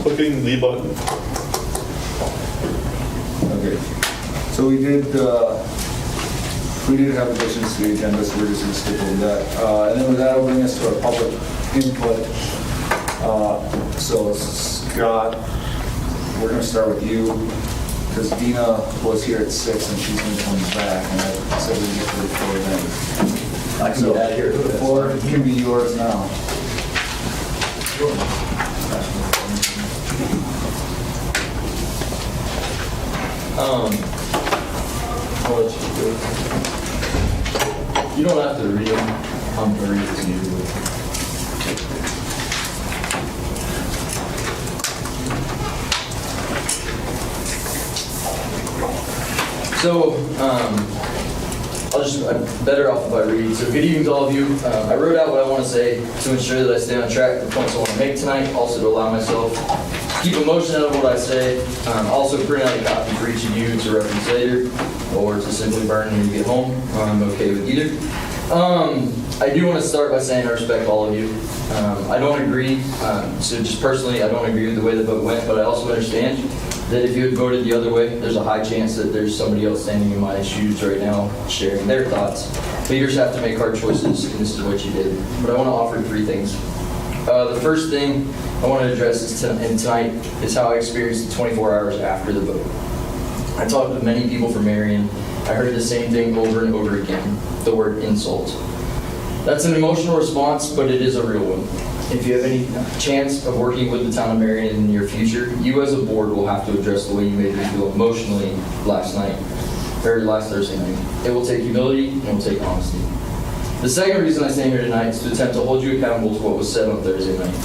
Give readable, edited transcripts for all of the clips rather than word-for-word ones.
clicking the button. Okay. So we did have additions to the agenda, so we're just going to skip over that. And then with that, will bring us to our public input. So Scott, we're going to start with you, because Dina was here at 6 and she's going to come back, and I said we'd get to the floor then. I can get out of here. The floor can be yours now. I'll let you do it. You don't have to read them. I'm going to read it to you. So, I'm better off if I read. So, good evening to all of you. I wrote out what I want to say to ensure that I stay on track with the points I want to make tonight, also to allow myself to keep emotion out of what I say. Also, print out a copy for each of you to reference later, or to simply burn when you get home. I'm okay with either. I do want to start by saying I respect all of you. I don't agree, so just personally, I don't agree with the way the vote went, but I also understand that if you had voted the other way, there's a high chance that there's somebody else standing in my shoes right now sharing their thoughts. Leaders have to make hard choices, and this is what you did. But I want to offer 3 things. The first thing I want to address tonight is how I experienced the 24 hours after the vote. I talked with many people from Marion. I heard the same thing over and over again, the word insult. That's an emotional response, but it is a real one. If you have any chance of working with the town of Marion in the near future, you as a board will have to address the way you made me feel emotionally last Thursday night. It will take humility and it will take honesty. The second reason I stand here tonight is to attempt to hold you accountable to what was said on Thursday night.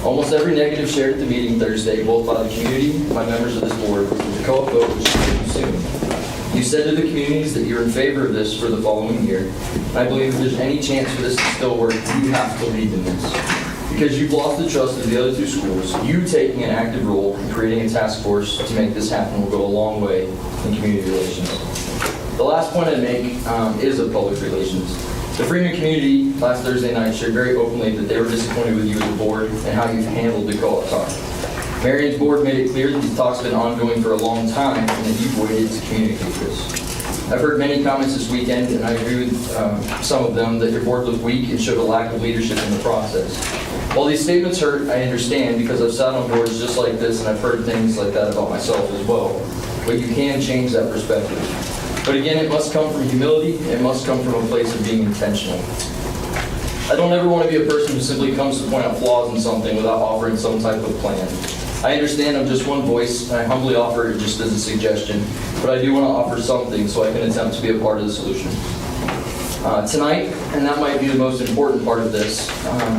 Almost every negative shared at the meeting Thursday, both by the community and by members of this board, was the co-op vote which should be soon. You said to the communities that you're in favor of this for the following year. And I believe if there's any chance for this to still work, you have to lead in this. Because you've lost the trust of the other 2 schools, you taking an active role in creating a task force to make this happen will go a long way in community relations. The last point I make is of public relations. The Freeman community last Thursday night shared very openly that they were disappointed with you as a board and how you've handled the co-op talk. Marion's board made it clear that these talks have been ongoing for a long time and that you've waited to communicate this. I've heard many comments this weekend, and I agree with some of them, that your board looked weak and showed a lack of leadership in the process. While these statements hurt, I understand, because I've sat on boards just like this and I've heard things like that about myself as well. But you can change that perspective. But again, it must come from humility. It must come from a place of being intentional. I don't ever want to be a person who simply comes to point out flaws in something without offering some type of plan. I understand I'm just one voice, and I humbly offer it just as a suggestion, but I do want to offer something so I can attempt to be a part of the solution. Tonight, and that might be the most important part of this,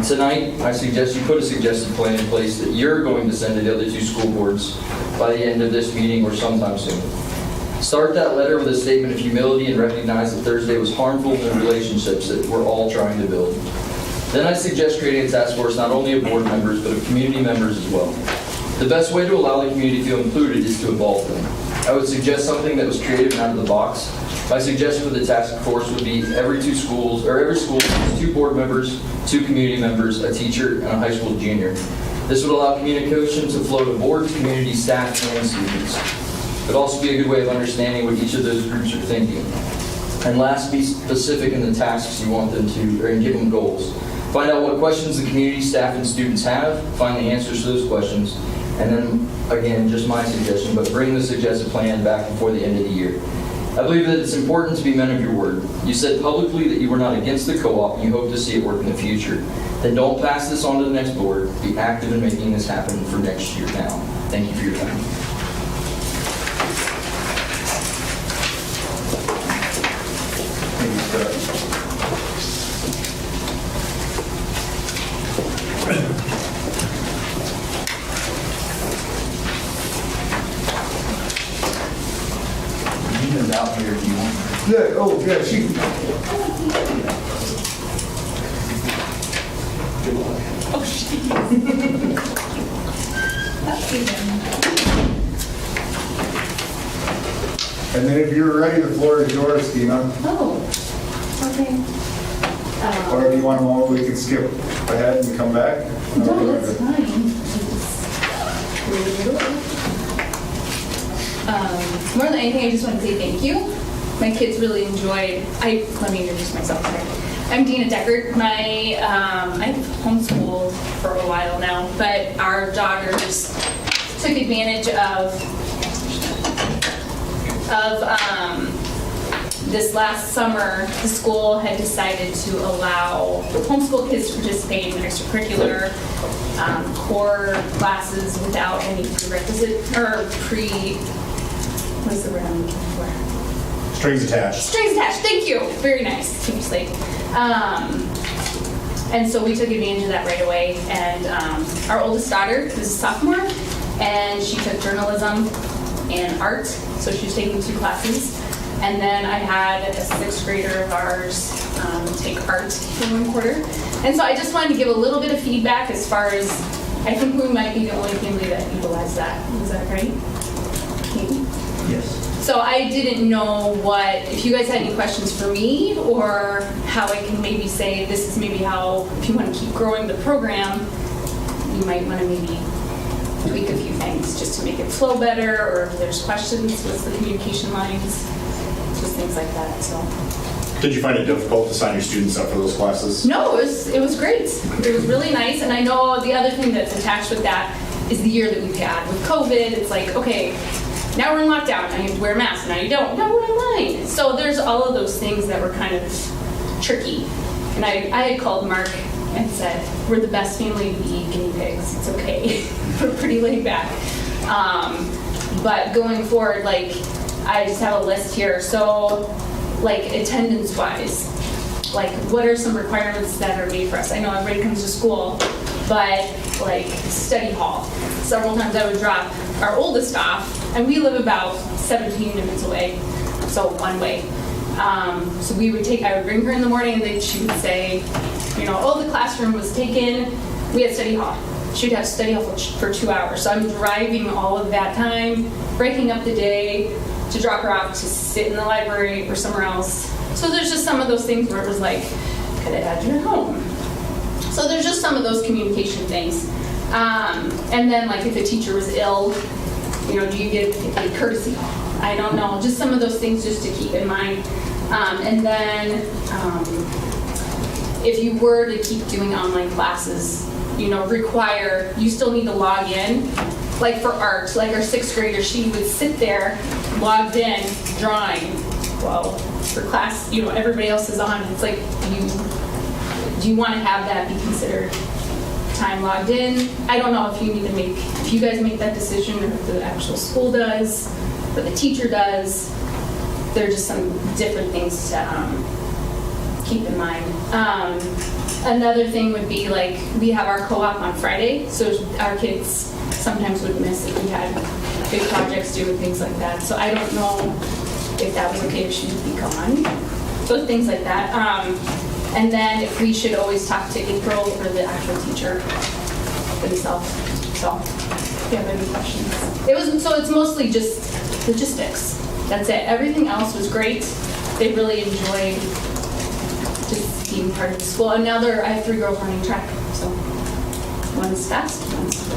tonight I suggest you put a suggested plan in place that you're going to send to the other 2 school boards by the end of this meeting or sometime soon. Start that letter with a statement of humility and recognize that Thursday was harmful to the relationships that we're all trying to build. Then I suggest creating a task force not only of board members, but of community members as well. The best way to allow the community to feel included is to involve them. I would suggest something that was creative and out of the box. My suggestion for the task force would be every school has 2 board members, 2 community members, a teacher, and a high school junior. This would allow communication to flow to boards, community, staff, and students. It would also be a good way of understanding what each of those groups are thinking. And last, be specific in the tasks you want them to, and give them goals. Find out what questions the community, staff, and students have, find the answers to those questions, and then, again, just my suggestion, but bring the suggested plan back before the end of the year. I believe that it's important to be men of your word. You said publicly that you were not against the co-op and you hope to see it work in the future. Then don't pass this on to the next board. Be active in making this happen for next year now. Thank you for your time. Out here if you want. Yeah, oh, yeah, she. Oh, jeez. That's even. And then if you're ready, the floor is yours, Tina. Oh, okay. Or if you want to, we can skip ahead and come back. No, that's fine. More than anything, I just want to say thank you. My kids really enjoyed. Let me introduce myself. I'm Dina Deckert. I've homeschooled for a while now, but our daughters took advantage of this last summer. The school had decided to allow homeschool kids to participate in extracurricular core classes without any prerequisite what's the word I'm looking for? Strings attached. Strings attached. Thank you. Very nice. Keep me safe. And so we took advantage of that right away. And our oldest daughter is a sophomore, and she took journalism and art. So she was taking 2 classes. And then I had a 6th grader of ours take art for 1 quarter. And so I just wanted to give a little bit of feedback as far as, I think we might be the only family that utilized that. Is that right? Maybe? Yes. So I didn't know if you guys had any questions for me, or how I can maybe say, this is maybe how, if you want to keep growing the program, you might want to maybe tweak a few things just to make it flow better, or if there's questions, what's the communication lines, just things like that, so. Did you find it difficult to sign your students up for those classes? No, it was great. It was really nice, and I know the other thing that's attached with that is the year that we've had. With COVID, it's like, okay, now we're in lockdown, now you have to wear a mask, now you don't. Now we're online. So there's all of those things that were kind of tricky. And I had called Mark and said, we're the best family to be guinea pigs. It's okay. We're pretty laid back. But going forward, like, I just have a list here. So, like, attendance-wise, like, what are some requirements that are made for us? I know everybody comes to school, but, like, study hall. Several times I would drop our oldest off, and we live about 17 minutes away, so one way. So I would bring her in the morning, and then she would say, oh, the classroom was taken, we had study hall. She'd have study hall for 2 hours. So I'm driving all of that time, breaking up the day to drop her off to sit in the library or somewhere else. So there's just some of those things where it was like, could I had you at home? So there's just some of those communication things. And then, like, if a teacher was ill, do you give a courtesy? I don't know. Just some of those things just to keep in mind. And then if you were to keep doing online classes, you still need to log in. Like for art, like our 6th grader, she would sit there, logged in, drawing. Well, for class, everybody else is on. It's like, do you want to have that be considered time logged in? I don't know if you guys make that decision, or if the actual school does, or the teacher does. There are just some different things to keep in mind. Another thing would be, like, we have our co-op on Friday, so our kids sometimes would miss if we had big projects due and things like that. So I don't know if that was okay if she would be gone. So things like that. And then if we should always talk to April or the actual teacher themselves. So if you have any questions. So it's mostly just logistics. That's it. Everything else was great. They really enjoyed just being part of the school. And now I have 3 girls running track. So one's fast, one's slow.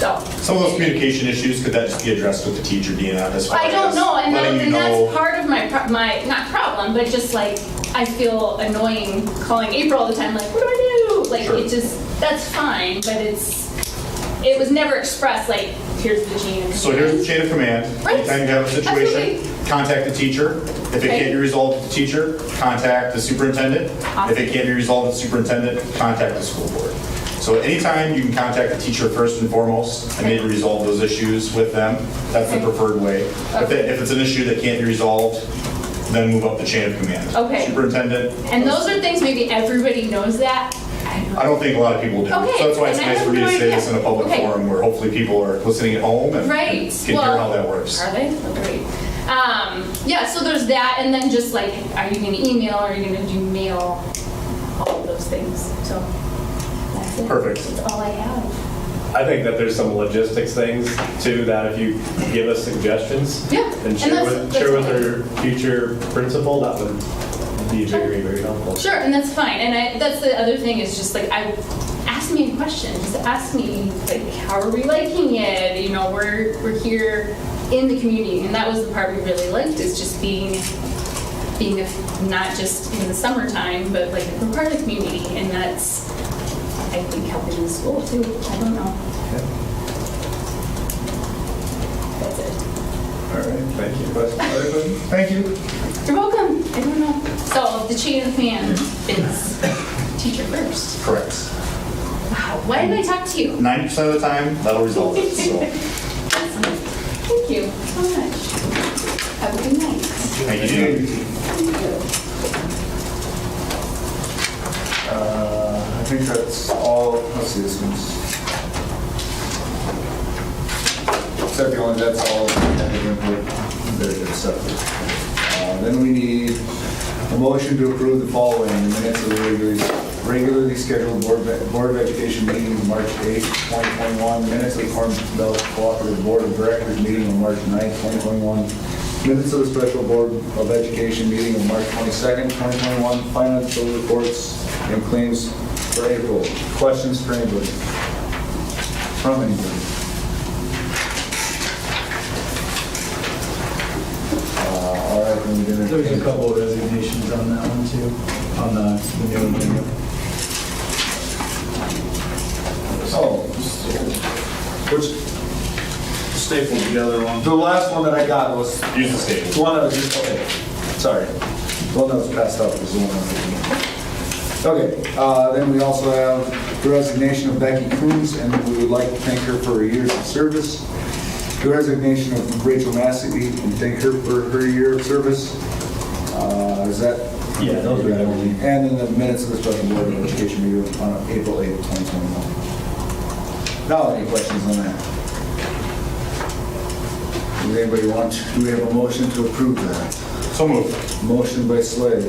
So, Some of those communication issues, could that just be addressed with the teacher, Dina? As far I don't as know, and letting that's part of my not problem, but just like, I feel annoying calling April all the time, like, what do I do? Like, Sure. That's fine, but it was never expressed like, here's the chain of command. So here's the chain of command. Right. Anytime you have a situation, Absolutely. contact the teacher. If it Okay. can't be resolved with the teacher, contact the superintendent. Awesome. If it can't be resolved with the superintendent, contact the school board. So anytime you can contact the teacher first and foremost and maybe resolve those issues with them, that's the Okay. preferred way. Okay. If it's an issue that can't be resolved, then move up the chain of command. Okay. Superintendent. And those are things, maybe everybody knows that. I don't think a lot of people do. Okay. So that's why it's And I nice have for me no to say idea. this in a public Okay. forum where hopefully people are listening at home and Right. can hear how that works. Are they? Oh, great. Yeah, so there's that, and then just like, are you going to email, or are you going to do mail, all of those things. So that's it. Perfect. That's all I have. I think that there's some logistics things too, that if you give us suggestions Yeah, and and share that's with fine. our future principal, that would be very, very helpful. Sure, and that's fine. And that's the other thing is just like, I asked ask me a question. Just ask me, like, how are we liking it? You know, we're here in the community, and that was the part we really liked, is just being not just in the summertime, but like we're part of the community, and that's, I think, helping the school too. I don't know. That's it. All right, thank you. Other questions? Thank you. You're welcome. I don't know. So the chain of command is teacher first. Correct. Wow. Why did I talk to you? 90% of the time, that'll resolve it. So, Thank you so much. Have a good night. thank you. I think that's all. Let's see, this one's. Except the only, that's all. Very good stuff. Then we need a motion to approve the following: the minutes of the regularly scheduled Board of Education meeting of March 8, 2021, minutes of the Corn Belt Cooperative Board of Directors meeting on March 9, 2021, minutes of the Special Board of Education meeting of March 22nd, 2021, financial reports and claims for April. Questions for anybody? From anybody? All right, then we're gonna. There's a couple of resignations on that one too, on the new agenda. Oh, which, Stapled together one. the last one that I got was, Use the statement. the one that was just, okay, sorry. The one that was passed out was the one I was looking at. Okay, then we also have the resignation of Becky Coons, and we would like to thank her for her years of service. The resignation of Rachel Massey, and thank her for her year of service. Is that? Yeah, those are everything. And then the minutes of the Special Board of Education meeting on April 8th, 2021. Now, any questions on that? Does anybody do we have a motion to approve that? So moved. Motion by Slade,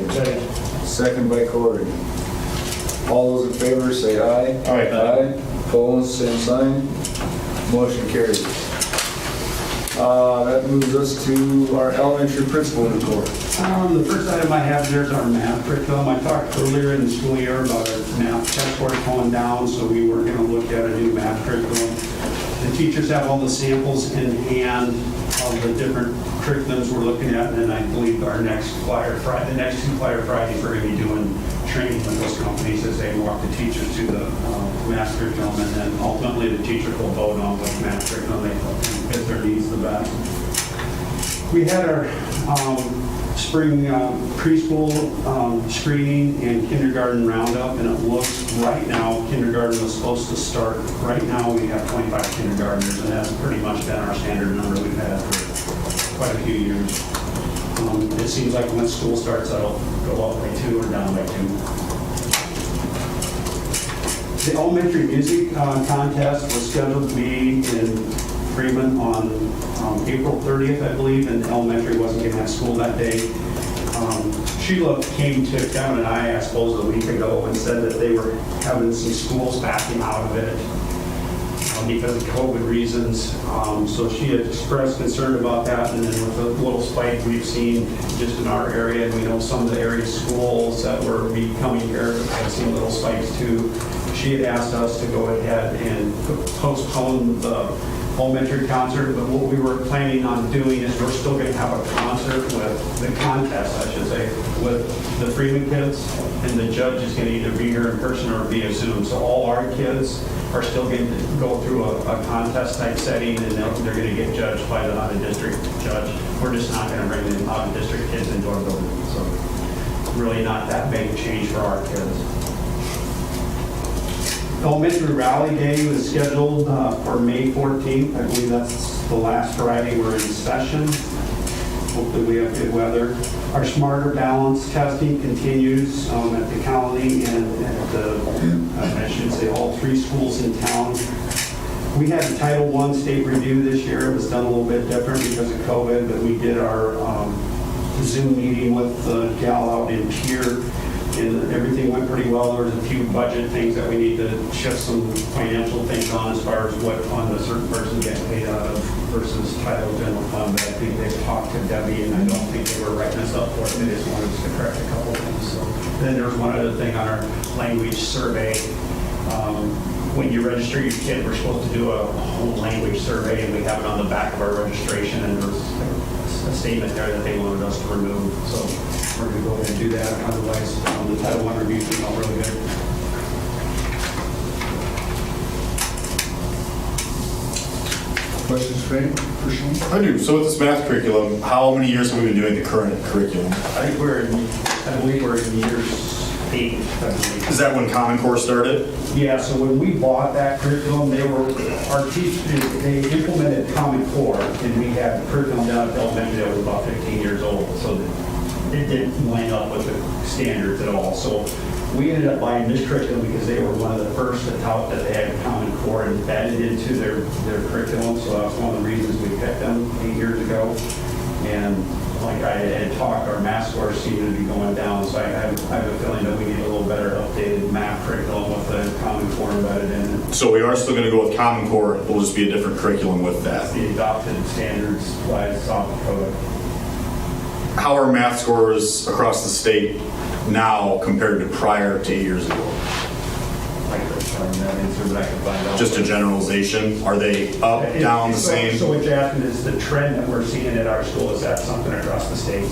second by Corey. All those in favor say aye. Aye. Aye. Opposed, same sign. Motion carries. That moves us to our elementary principal report. The first item I have there is our math curriculum. I talked earlier in the school year about our math test scores going down, so we were going to look at a new math curriculum. The teachers have all the samples in hand of the different curriculums we're looking at, and then I believe our next Flyer Friday, the next two Flyer Fridays, we're going to be doing training with those companies as they walk the teachers through the math curriculum, and then ultimately the teacher will vote on what math curriculum they fit their needs the best. We had our spring preschool screening and kindergarten roundup, and it looks right now, kindergarten was supposed to start. Right now we have 25 kindergartners, and that's pretty much been our standard number we've had for quite a few years. It seems like when school starts, that'll go up by 2 or down by 2. The elementary music contest was scheduled to be in Freeman on April 30th, I believe, and elementary wasn't going to have school that day. Sheila came to Kevin and I suppose, a week ago and said that they were having some schools backing out of it because of COVID reasons. So she had expressed concern about that, and then with the little spike we've seen just in our area, and we know some of the area schools that were becoming here have seen little spikes too. She had asked us to go ahead and postpone the elementary concert, but what we were planning on doing is we're still going to have a concert with the contest, I should say, with the Freeman kids, and the judge is going to either be here in person or via Zoom. So all our kids are still going to go through a contest type setting, and they're going to get judged by the out-of-district judge. We're just not going to bring the out-of-district kids into our building. So really not that big a change for our kids. Elementary Rally Day was scheduled for May 14th. I believe that's the last Friday we're in session. Hopefully we have good weather. Our Smarter Balance testing continues at the county and at the, I should say, all 3 schools in town. We had a Title I state review this year. It was done a little bit different because of COVID, but we did our Zoom meeting with the gal out in Pier, and everything went pretty well. There was a few budget things that we need to shift some financial things on as far as what fund a certain person gets paid out of versus title general fund. But I think they've talked to Debbie, and I don't think they were writing us up for it. They just wanted us to correct a couple things. So then there was one other thing on our language survey. when you register your kid, we're supposed to do a whole language survey, and we have it on the back of our registration, and there's a statement there that they wanted us to remove. So we're going to go ahead and do that. Otherwise, the Title I review came out really good. Questions for Shane? I do. So with this math curriculum, how many years have we been doing the current curriculum? I believe we're in years 8, I believe. Is that when Common Core started? Yeah, so when we bought that curriculum, they implemented Common Core, and we had the curriculum down at elementary that was about 15 years old, so that it didn't line up with the standards at all. So we ended up buying this curriculum because they were one of the first to tout that they had Common Core and embedded into their curriculum, so that's one of the reasons we picked them 8 years ago. And like I had talked, our math scores seem to be going down, so I have a feeling that we need a little better updated math curriculum with the Common Core embedded in it. So we are still going to go with Common Core. It'll just be a different curriculum with That's that. the adopted standards by South Dakota. How are math scores across the state now compared to prior to 8 years ago? I could find that answer, but I can find out. Just a generalization. Are they up, down, the same? So what you're asking is the trend that we're seeing at our school, is that something across the state?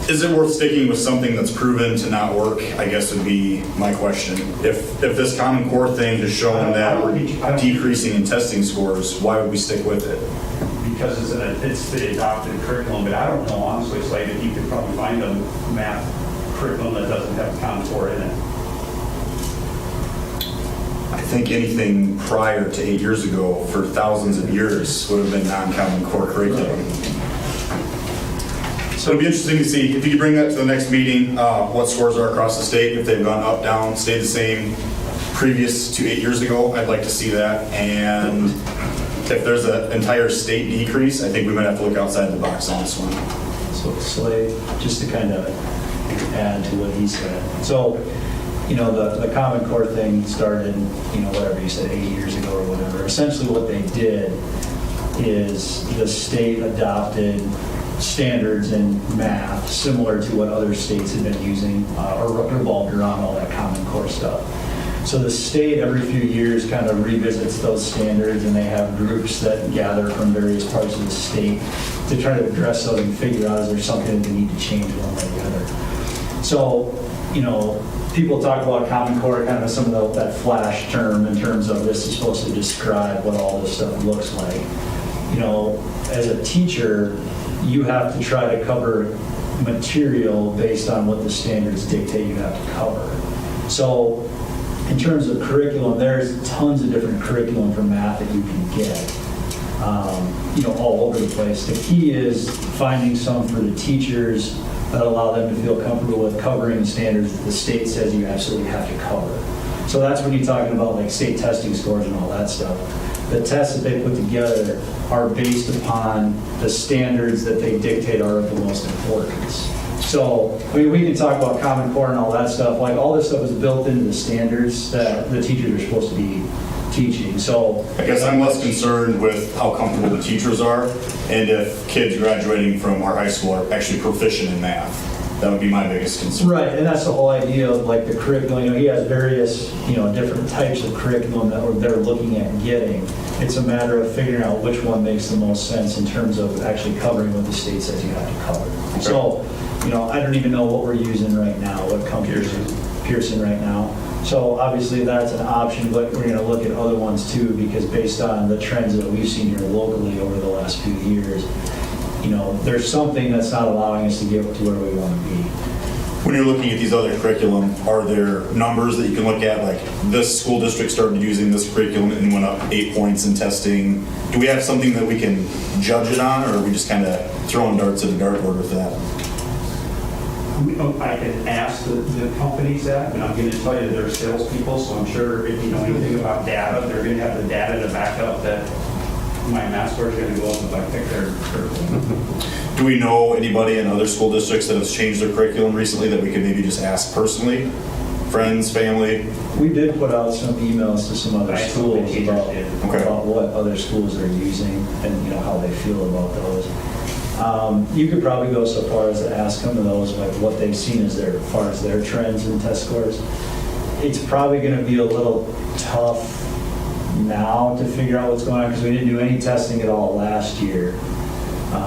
Is it worth sticking with something that's proven to not work? I guess would be my question. If this Common Core thing has shown that we're decreasing in testing scores, why would we stick with it? Because it's the adopted curriculum, but I don't know, honestly, Slade, if you could probably find a math curriculum that doesn't have Common Core in it. I think anything prior to 8 years ago for thousands of years would have been non-Common Core curriculum. So it'll be interesting to see if you could bring that to the next meeting, what scores are across the state, if they've gone up, down, stayed the same previous to 8 years ago. I'd like to see that. And if there's an entire state decrease, I think we might have to look outside the box on this one. So Slade, just to kind of add to what he said. So, you know, the Common Core thing started, you know, whatever you said, 8 years ago or whatever. Essentially what they did is the state adopted standards in math similar to what other states had been using or revolved around all that Common Core stuff. So the state every few years kind of revisits those standards, and they have groups that gather from various parts of the state to try to address those and figure out is there something that they need to change one way or the other. So, you know, people talk about Common Core kind of some of that flash term in terms of this is supposed to describe what all this stuff looks like. You know, as a teacher, you have to try to cover material based on what the standards dictate you have to cover. So in terms of curriculum, there's tons of different curriculum for math that you can get, you know, all over the place. The key is finding some for the teachers that allow them to feel comfortable with covering the standards that the state says you absolutely have to cover. So that's when you're talking about like state testing scores and all that stuff. The tests that they put together are based upon the standards that they dictate are of the most importance. So, I mean, we can talk about Common Core and all that stuff. Like, all this stuff is built into the standards that the teachers are supposed to be teaching. So, I guess I'm less concerned with how comfortable the teachers are and if kids graduating from our high school are actually proficient in math. That would be my biggest concern. right, and that's the whole idea of like the curriculum. You know, he has various, you know, different types of curriculum that they're looking at getting. It's a matter of figuring out which one makes the most sense in terms of actually covering what the state says you have to cover. So, you know, I don't even know what we're using right now, what company Pearson right now. So obviously that's an option, but we're going to look at other ones too, because based on the trends that we've seen here locally over the last few years, you know, there's something that's not allowing us to get to where we want to be. When you're looking at these other curriculum, are there numbers that you can look at, like this school district started using this curriculum and went up 8 points in testing? Do we have something that we can judge it on, or are we just kind of throwing darts at a dartboard with that? I can ask the companies that, but I'm going to tell you they're salespeople, so I'm sure if you know anything about data, they're going to have the data to back up that my math score is going to go up if I pick their curriculum. Do we know anybody in other school districts that has changed their curriculum recently that we could maybe just ask personally? Friends, family? We did put out some emails to some other Right, schools some teachers about, did. Okay. about what other schools are using and, you know, how they feel about those. You could probably go so far as to ask them of those, like what they've seen as far as their trends and test scores. it's probably going to be a little tough now to figure out what's going on because we didn't do any testing at all last year.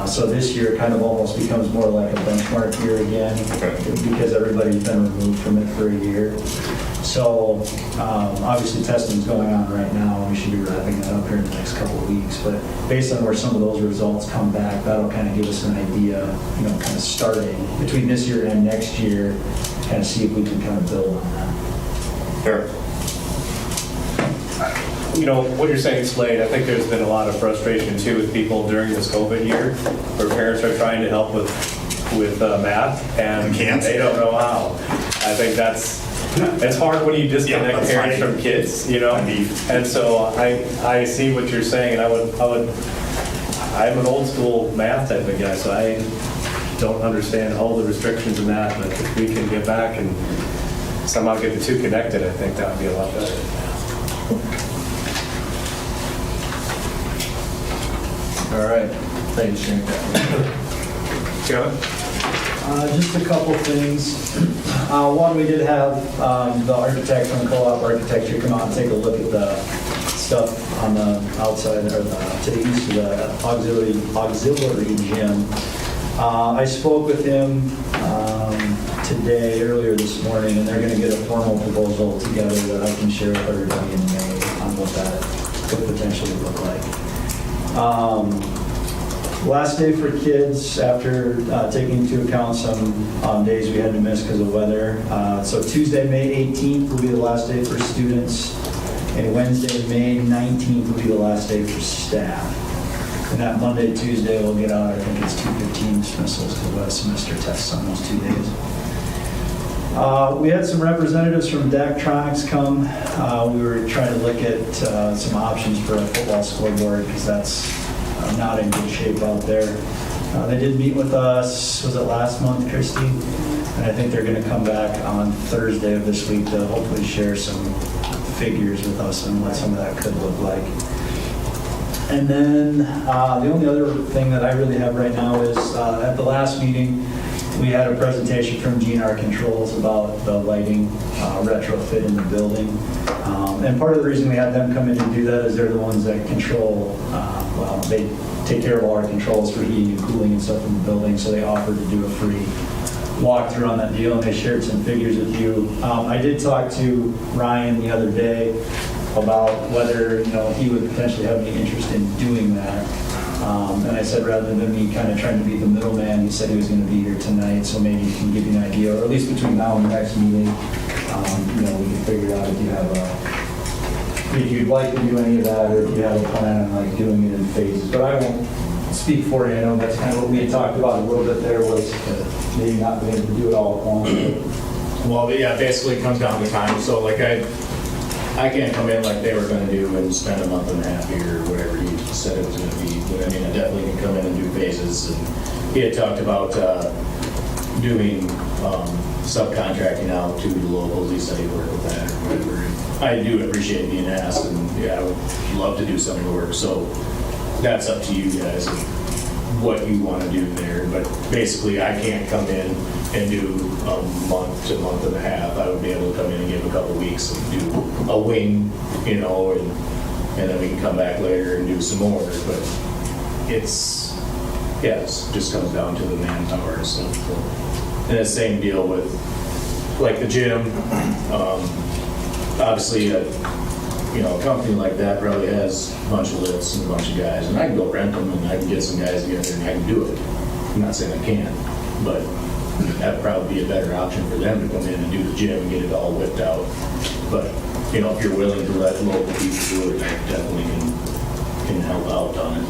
So this year kind of almost becomes more like a benchmark year again because everybody's been removed from it for a year. So obviously testing's going on right now. We should be wrapping that up here in the next couple of weeks. But based on where some of those results come back, that'll kind of give us an idea, kind of starting between this year and next year, kind of see if we can kind of build on that. Fair. What you're saying, Slade, I think there's been a lot of frustration too with people during this COVID year, where parents are trying to help with math and Can't. they don't know how. I think it's hard when you disconnect that's parents right. from kids, Indeed. And so I see what you're saying, and I'm an old school math type of guy, so I don't understand all the restrictions in that, but if we can get back and somehow get the two connected, I think that would be a lot better. All right, thank you, Shane. Kevin? Just a couple things. One, we did have the architect from Co-op Architecture come out and take a look at the stuff on the outside or to the east of the auxiliary gym. I spoke with him earlier this morning, and they're going to get a formal proposal together that I can share with everybody in May on what that could potentially look like. Last day for kids after taking into account some days we had to miss because of weather. So Tuesday, May 18th will be the last day for students, and Wednesday, May 19th will be the last day for staff. And that Monday, Tuesday, we'll get out, I think it's 2:15 dismissals because we'll have semester tests on those 2 days. We had some representatives from Daktronics come. We were trying to look at some options for a football scoreboard because that's not in good shape out there. They did meet with us, was it last month, Christy? And I think they're going to come back on Thursday of this week to hopefully share some figures with us and what some of that could look like. And then the only other thing that I really have right now is at the last meeting, we had a presentation from GNR Controls about the lighting retrofit in the building. And part of the reason we had them come in and do that is they're the ones that control, they take care of all our controls for heating and cooling and stuff in the building, so they offered to do a free walkthrough on that deal, and they shared some figures with you. I did talk to Ryan the other day about whether he would potentially have any interest in doing that. And I said rather than me kind of trying to be the middleman, he said he was going to be here tonight, so maybe he can give you an idea, or at least between now and the next meeting, we can figure out if you have if you'd like to do any of that, or if you have a plan on doing it in phases. But I won't speak for you. I know that's kind of what we had talked about a little bit there, was maybe not being able to do it all at once. Well, yeah, basically it comes down to time. So I can't come in like they were going to do and spend a month and a half here or whatever he said it was going to be. But I mean, I definitely can come in and do phases. And he had talked about doing subcontracting out to the locals. He said he'd work with that or whatever. I do appreciate being asked, and yeah, I would love to do some of the work. So that's up to you guys and what you want to do there. But basically, I can't come in and do a month to month and a half. I would be able to come in and give a couple weeks and do a wing, and then we can come back later and do some more. But it just comes down to the manpower and stuff. So. And the same deal with like the gym. Obviously, a company like that probably has a bunch of lifts and a bunch of guys, and I can go rent them and I can get some guys together and I can do it. I'm not saying I can't, but that'd probably be a better option for them to come in and do the gym and get it all whipped out. But if you're willing to let local people do it, I definitely can help out on it.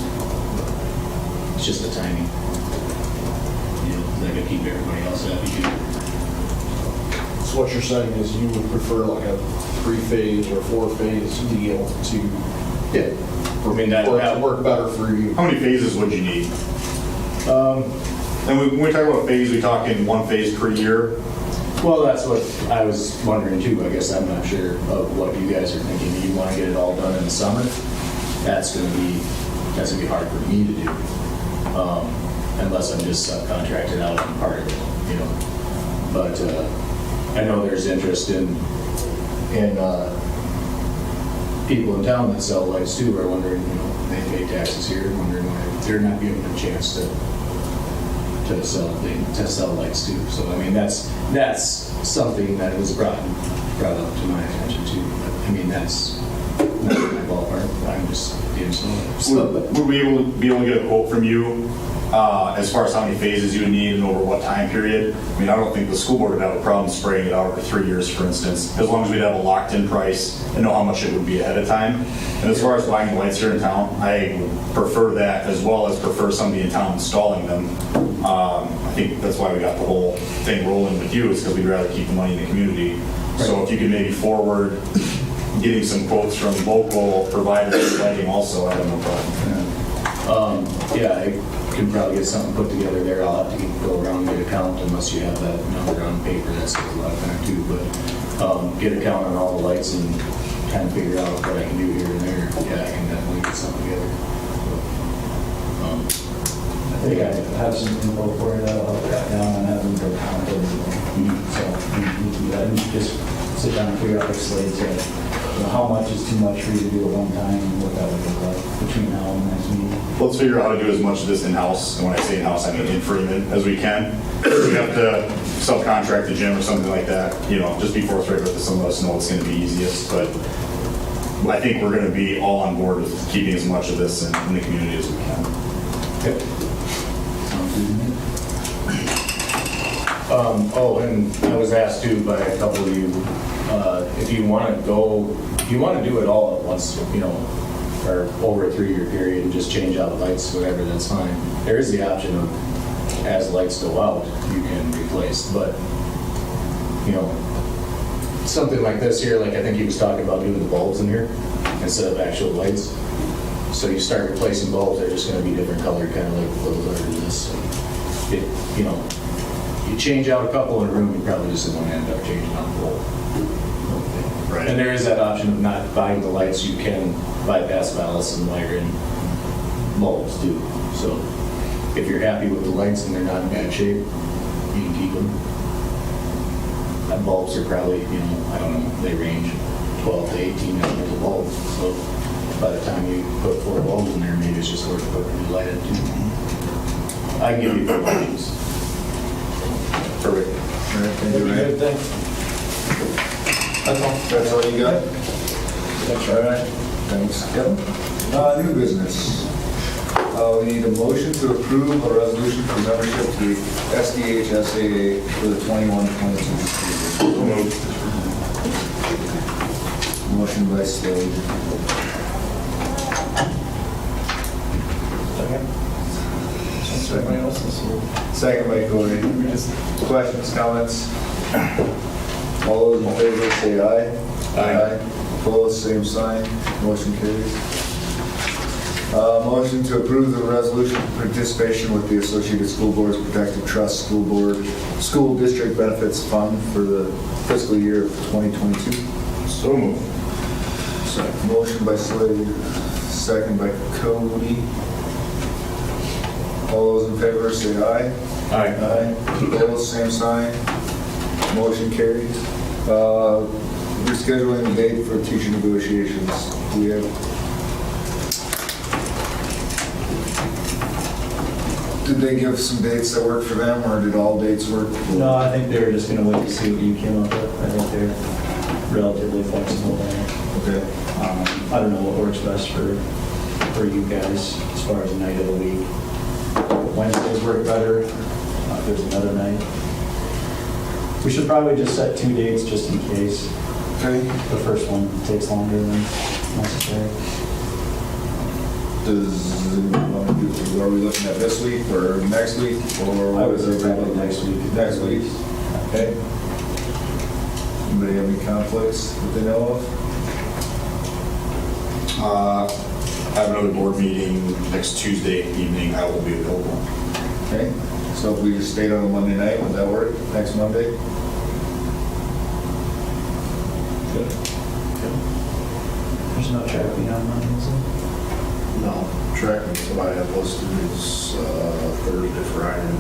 It's just the timing. That could keep everybody else happy too. So what you're saying is you would prefer like a 3-phase or 4-phase deal to that would work better for you. How many phases would you need? And when we talk about phase, we talk in one phase per year. Well, that's what I was wondering too. I guess I'm not sure of what you guys are thinking. Do you want to get it all done in the summer? That's gonna be hard for me to do. Unless I'm just subcontracted out on part of it, But I know there's interest in And people in town that sell lights too are wondering, you know, they pay taxes here, wondering why they're not given a chance to sell lights too. So, I mean, that's something that was brought up to my attention too. But, I mean, that's not my ballpark. I'm just the installer. Would we be able to get a quote from you as far as how many phases you would need and over what time period? I mean, I don't think the school board would have a problem spraying it out over 3 years, for instance, as long as we'd have a locked-in price and know how much it would be ahead of time. And as far as buying lights here in town, I prefer that as well as prefer somebody in town installing them. I think that's why we got the whole thing rolling with you, is because we'd rather keep the money in the community. So if you could maybe forward getting some quotes from local providers of lighting also, I have no problem. Yeah, I can probably get something put together there. I'll have to go around and get a count unless you have that number on paper. That saves a lot of time too. But get a count on all the lights and kind of figure out what I can do here and there. Yeah, I can definitely get something together. I think I have some info for you that I'll cut down and have them go count everything. So you can do that and just sit down and figure out which slates, how much is too much for you to do at one time and what that would look like between now and the next meeting. Let's figure out how to do as much of this in-house, and when I say in-house, I mean in Freeman, as we can. If we have to subcontract the gym or something like that, you know, just be forthright with some of us know what's going to be easiest, but I think we're going to be all on board with keeping as much of this in the community as we can. Okay. Sounds good to me. And I was asked too by a couple of you, if you want to do it all at once, you know, or over a 3-year period and just change out the lights, whatever, that's fine. There is the option of, as lights go out, you can replace, but, you know, something like this here, like I think he was talking about doing the bulbs in here instead of actual lights. So you start replacing bulbs, they're just going to be different colored, kind of like those are in this. So you know, you change out a couple in a room, you probably just don't end up changing out the bulb. Right. And there is that option of not buying the lights. You can bypass ballast and wire in bulbs too. So if you're happy with the lights and they're not in bad shape, you can keep them. And bulbs are probably, you know, I don't know, they range 12 to 18 dollars a bulb. So by the time you put 4 bulbs in there, maybe it's just worth putting a new light in too. I can give you 4 options. Perfect. All right, thank you, Ryan. That's all you got? That's all right. Thanks, Kevin. New business. We need a motion to approve a resolution for membership to the SDHSAA for the 21-22 season. Motion by Slade. Second by Cody. Questions, comments? All those in favor say aye. Aye. Opposed, same sign. Motion carries. Motion to approve the resolution for participation with the Associated School Boards Protective Trust School District Benefits Fund for the fiscal year of 2022. So moved. Motion by Slade, second by Cody. All those in favor say aye. Aye. Aye. Opposed, same sign. Motion carries. We're scheduling a date for teacher negotiations. Do we have? Did they give some dates that work for them, or did all dates work? No, I think they were just going to wait to see what you came up with. I think they're relatively flexible there. Okay. I don't know what works best for you guys as far as the night of the week. Wednesdays work better. If there's another night. We should probably just set 2 dates just in case. Okay. The first one takes longer than necessary. Are we looking at this week or next week, or I would say probably next week. Next week. Okay. Anybody have any conflicts that they know of? I have another board meeting next Tuesday evening. I will be available. Okay. So if we just stayed on a Monday night, would that work? Next Monday? Good. There's no traffic on Monday, is there? No, track meets what I have listed is Thursday, Friday.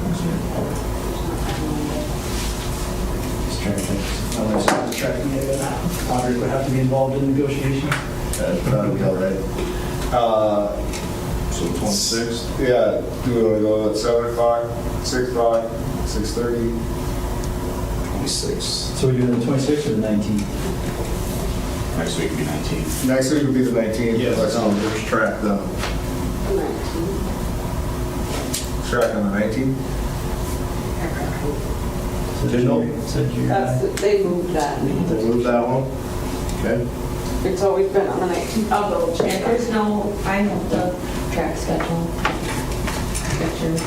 Just trying to think. Unless it's tracking it, Audrey would have to be involved in negotiations. That'd probably be all right. So 26th? Yeah, do we want to go at 7 o'clock, 6 o'clock, 6:30? 26. So we doing the 26th or the 19th? Next week would be 19. Next week would be the 19th. Yes, Let's no, there's track then. track on the 19th. So They moved that. They moved that one? Okay. It's always been on the 19th. I'll double check. There's no final the track schedule. Schedule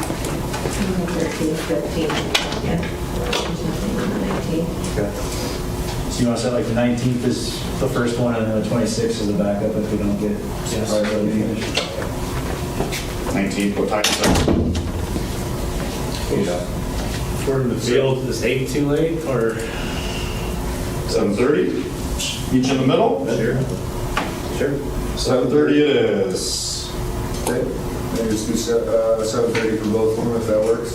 13, 15. Yeah. There's nothing on the 19th. Okay. So you want to set like the 19th is the first one, and then the 26th is the backup if we don't get priority finished? 19th, what time is that? If we're in the field, is 8 too late, or? 7:30? Each in the middle? Sure. 7:30 it is. Okay. Maybe just do 7:30 for both of them if that works.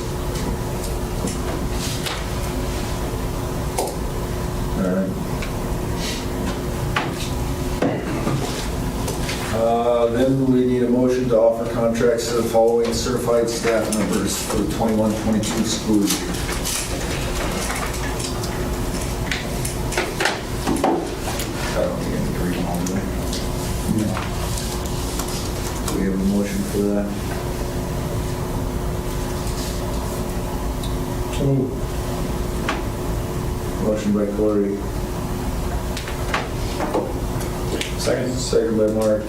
All right. Then we need a motion to offer contracts to the following certified staff members for the 21-22 school year. I don't think I need to read them all, do I? Do we have a motion for that? Motion by Corey. Second by Mark.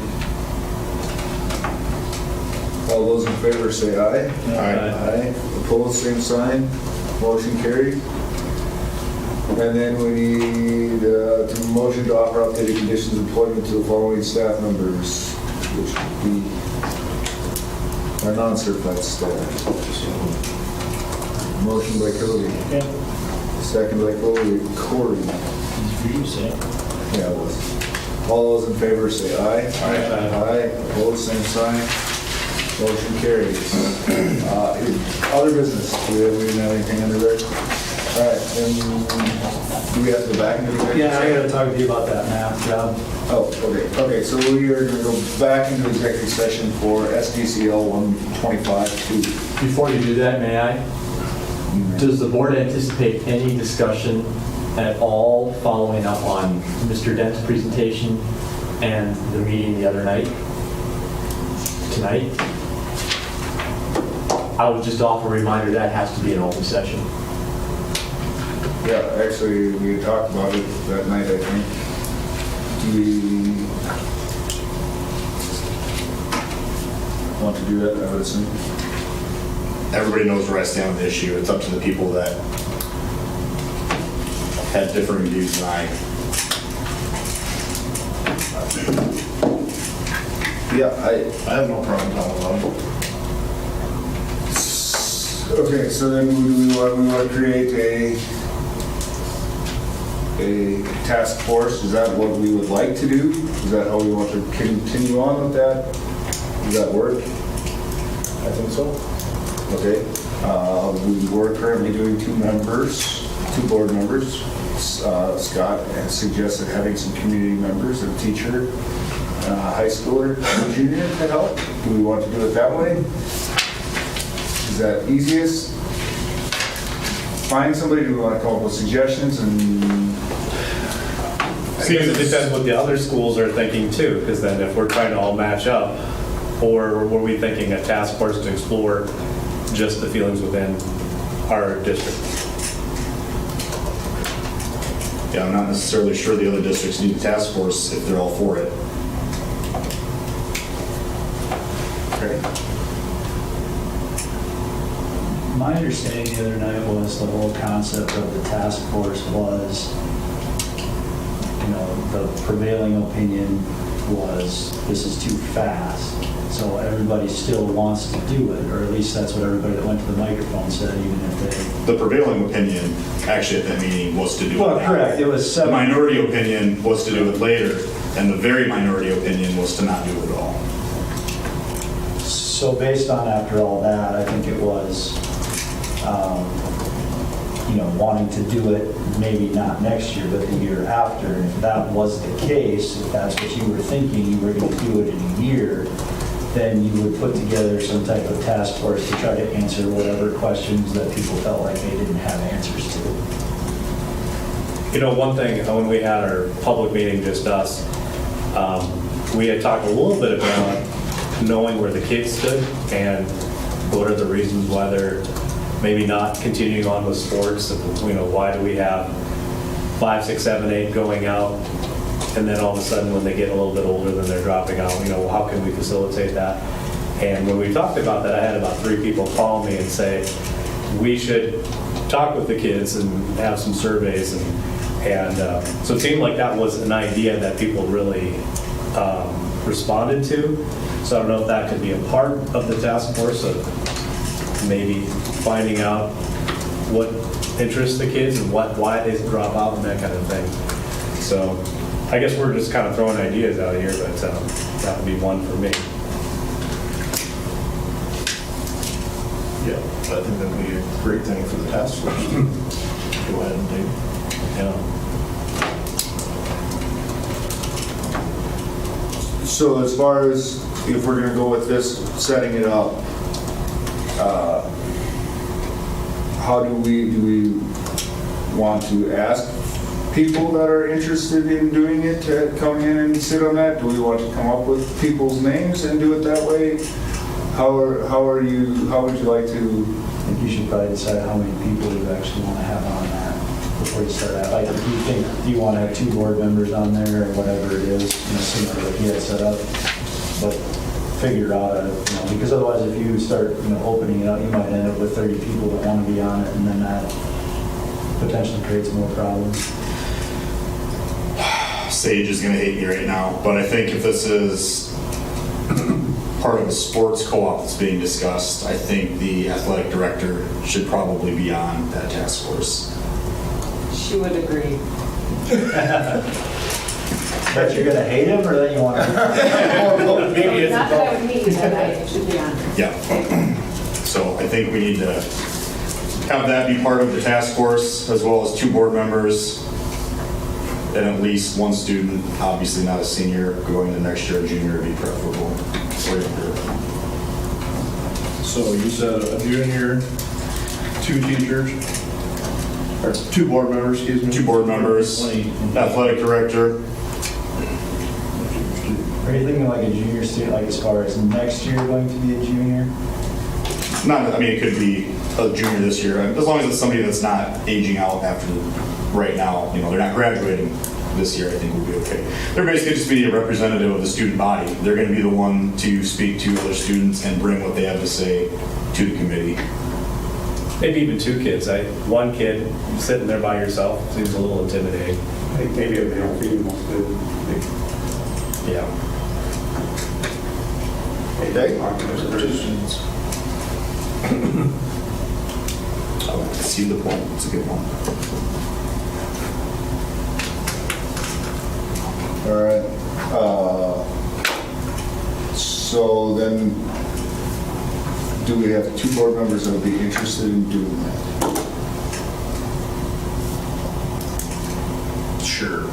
All those in favor say aye. Aye. Opposed, same sign. Motion carried. And then we need to motion to offer updated conditions of employment to the following staff members, which would be our non-certified staff. Motion by Cody. Second by Corey. Yeah, it was. All those in favor say aye. Aye. Opposed, same sign. Motion carries. Other business, we didn't have anything under there? All right, then, do we have to go back into executive? Yeah, I gotta talk to you about that math job. Oh, okay, okay, so we are gonna go back into executive session for SDCL 125-2. Before you do that, may I? Does the board anticipate any discussion at all following up on Mr. Dent's presentation and the meeting the other night? Tonight? I would just offer a reminder that has to be an open session. Yeah, actually, we had talked about it that night, I think. Do we want to do that, I would assume? Everybody knows where I stand on the issue. It's up to the people that had differing views than I. Yeah, I have no problem talking about it. Okay, so then we want to create a task force. Is that what we would like to do? Is that how we want to continue on with that? Does that work? I think so. Okay. We're currently doing two board members. Scott has suggested having some community members, a teacher, high schooler, and a junior to help. Do we want to do it that way? Is that easiest? Find somebody, do we want to come up with suggestions and... Seems it depends what the other schools are thinking too, because then if we're trying to all match up, or were we thinking a task force to explore just the feelings within our district? Yeah, I'm not necessarily sure the other districts need a task force if they're all for it. Okay. My understanding the other night was the whole concept of the task force was, you know, the prevailing opinion was this is too fast. So everybody still wants to do it, or at least that's what everybody that went to the microphone said, even if they... The prevailing opinion, actually at that meeting, was to do it Well, now. correct, it was The 7... minority opinion was to do it later, and the very minority opinion was to not do it at all. So based on after all that, I think it was wanting to do it, maybe not next year, but the year after. And if that was the case, if that's what you were thinking, you were going to do it in a year, then you would put together some type of task force to try to answer whatever questions that people felt like they didn't have answers to. One thing, when we had our public meeting, just us, we had talked a little bit about knowing where the kids stood and what are the reasons why they're maybe not continuing on with sports. Why do we have 5, 6, 7, 8 going out, and then all of a sudden when they get a little bit older, then they're dropping out? How can we facilitate that? And when we talked about that, I had about 3 people call me and say, we should talk with the kids and have some surveys. And so it seemed like that was an idea that people really responded to. So I don't know if that could be a part of the task force of maybe finding out what interests the kids and why they drop out and that kind of thing. So I guess we're just kind of throwing ideas out here, but that would be one for me. Yeah, I think that'd be a great thing for the task force to go ahead and do. Yeah. So as far as if we're gonna go with this, setting it up, how do we want to ask people that are interested in doing it to come in and sit on that? Do we want to come up with people's names and do it that way? How would you like to? I think you should probably decide how many people you actually want to have on that before you start out. Like, do you want to have 2 board members on there or whatever it is, similar to what he had set up, but figure out, because otherwise if you start, opening it up, you might end up with 30 people that want to be on it, and then that potentially creates more problems. Sage is going to hate me right now, but I think if this is part of a sports co-op that's being discussed, I think the athletic director should probably be on that task force. She would agree. That you're going to hate him, or that you want to? Maybe it's Not that I would mean that I should be on her. Yeah. So I think we need to have that be part of the task force, as well as 2 board members and at least 1 student, obviously not a senior, going to next year, a junior would be preferable. Or younger. So you said a junior, 2 teachers, or 2 board members, excuse me. 2 board members, athletic director. Are you thinking like a junior student, like as far as next year going to be a junior? It could be a junior this year, as long as it's somebody that's not aging out after right now. They're not graduating this year, I think we'll be okay. They're basically just be a representative of the student body. They're going to be the one to speak to other students and bring what they have to say to the committee. Maybe even 2 kids. 1 kid sitting there by yourself seems a little intimidating. I think maybe a male female student. Yeah. Okay. I see the point. It's a good one. All right. So then, do we have 2 board members that would be interested in doing that? Sure.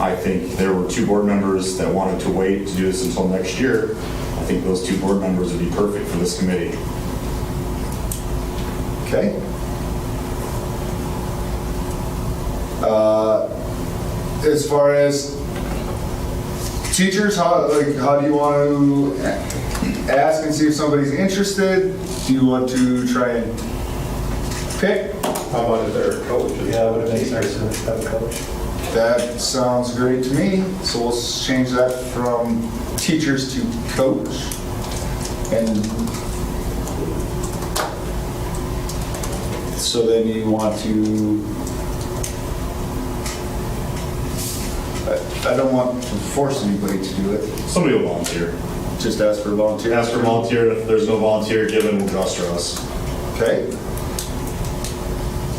I think there were 2 board members that wanted to wait to do this until next year. I think those 2 board members would be perfect for this committee. Okay. As far as teachers, how do you want to ask and see if somebody's interested? Do you want to try and pick? How about if they're a coach? Yeah, it would have made sense to have a coach. That sounds great to me. So we'll change that from teachers to coach. And so then you want to, I don't want to force anybody to do it. Somebody will volunteer. Just ask for a volunteer. Ask for volunteer. If there's no volunteer given, we'll muster us. Okay.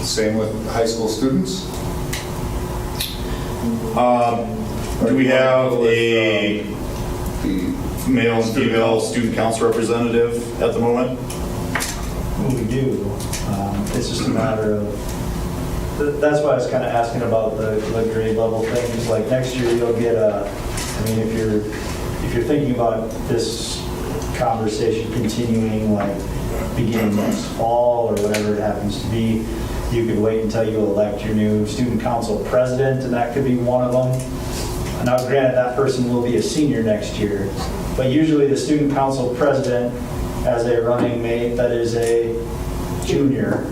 Same with high school students. Do we have a The male and female student council representative at the moment? who we do. It's just a matter of, that's why I was kind of asking about the grade level things. Like next year you'll get I mean, if you're thinking about this conversation continuing, like beginning next fall or whatever it happens to be, you could wait until you elect your new student council president, and that could be one of them. Now, granted, that person will be a senior next year, but usually the student council president has a running mate that is a junior.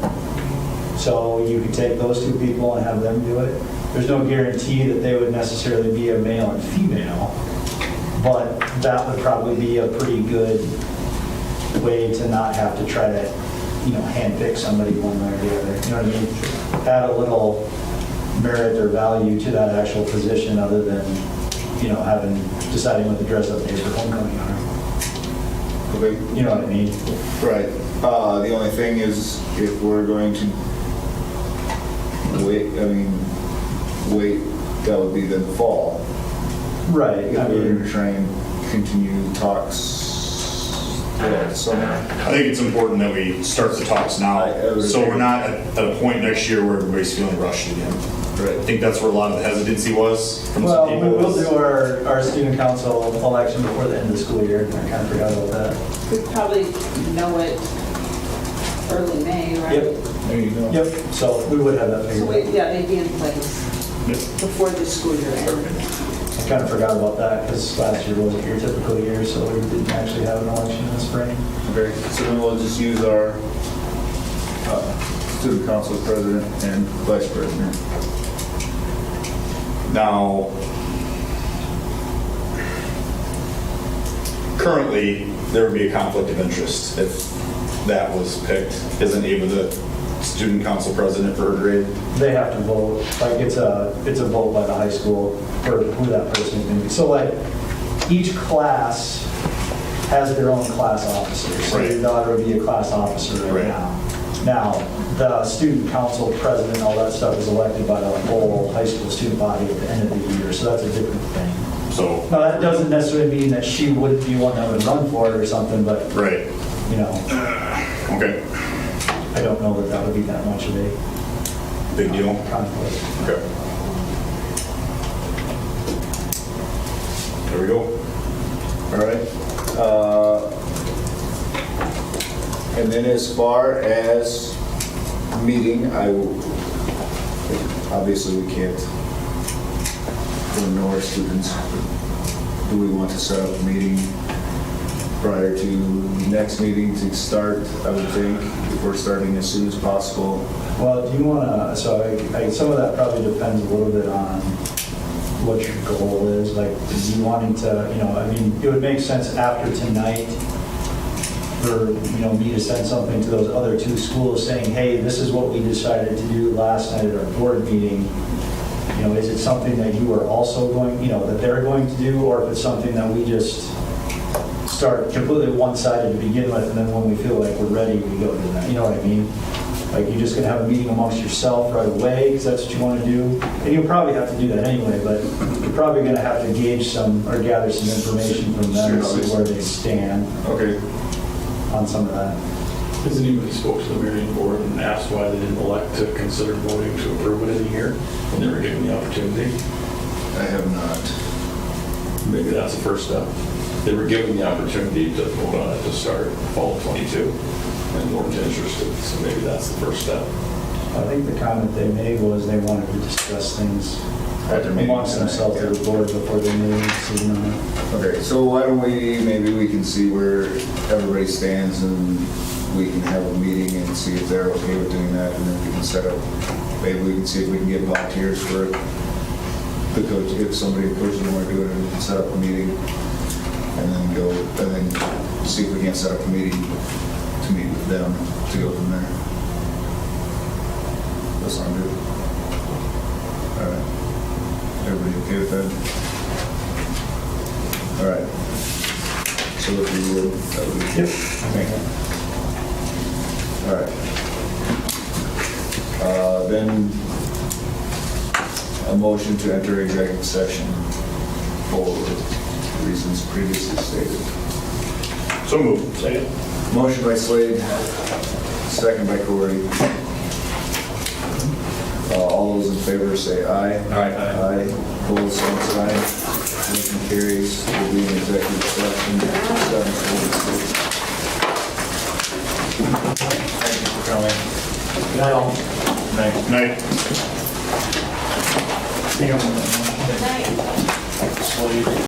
So you could take those two people and have them do it. There's no guarantee that they would necessarily be a male and female, but that would probably be a pretty good way to not have to try to, handpick somebody one way or the other. You know what I mean? Add a little merit or value to that actual position other than, deciding what the dress-up days for homecoming are. Okay. You know what I mean? Right. The only thing is, if we're going to wait, that would be the fall. Right. If we're going to try and continue talks, summer. I think it's important that we start the talks now, so we're not at a point next year where everybody's feeling rushed again. Right. I think that's where a lot of the hesitancy was from Well, some people. we'll do our student council election before the end of the school year. I kind of forgot about that. We'd probably know it early May, right? Yep. There you go. Yep, so we would have that So figured out. yeah, they'd be in place before the school year ends. I kind of forgot about that because last year wasn't your typical year, so we didn't actually have an election in the spring. Okay, so then we'll just use our student council president and vice president. Now, currently, there would be a conflict of interest if that was picked. Isn't Ava the student council president for her grade? They have to vote, like it's a vote by the high school for who that person is going to be. So like each class has their own class officer. So Right. your daughter would be a class officer right Right. now. Now, the student council president, all that stuff is elected by the whole high school student body at the end of the year, so that's a different thing. So, Now, that doesn't necessarily mean that she wouldn't be one that would run for it or something, but, right, okay, I don't know that that would be that much of a big deal. conflict. Okay. There we go. All right. And then as far as meeting, obviously we can't ignore students. Do we want to set up a meeting prior to next meeting to start? I would think if we're starting as soon as possible. Well, do you want to, so some of that probably depends a little bit on what your goal is, like, you wanting to, it would make sense after tonight for, me to send something to those other two schools saying, hey, this is what we decided to do last night at our board meeting. Is it something that you are also going, that they're going to do, or if it's something that we just start completely one-sided to begin with, and then when we feel like we're ready, we go to that, you know what I mean? Like, you're just gonna have a meeting amongst yourself right away, because that's what you want to do. And you'll probably have to do that anyway, but you're probably gonna have to gauge some, or gather some information from them to see where they stand Okay. on some of that. Has anybody spoke to the Marion board and asked why they didn't elect to consider voting to approve it in a year when they were given the opportunity? I have not. Maybe that's the first step. They were given the opportunity to vote on it to start fall of '22 and weren't interested, so maybe that's the first step. I think the comment they made was they wanted to discuss things At their meeting amongst tonight, themselves yeah. as a board before they made a decision on it. Okay, so why don't maybe we can see where everybody stands and we can have a meeting and see if they're okay with doing that, and then we can set up, maybe we can see if we can get volunteers for the coach, if somebody coaches want to do it, and we can set up a meeting and then see if we can set up a meeting to meet with them to go from there. That sound good? All right. Everybody okay with that? All right. So if you would, that would be. Yep. Thank you. All right. Then a motion to enter executive session for reasons previously stated. So moved. Second. Motion by Slade, Second by Corey. All those in favor say aye. Aye. Aye. Opposed, same sign. Motion carries. We'll be in executive session at 7:46. Thank you for coming. Good night, all. Night. Good night.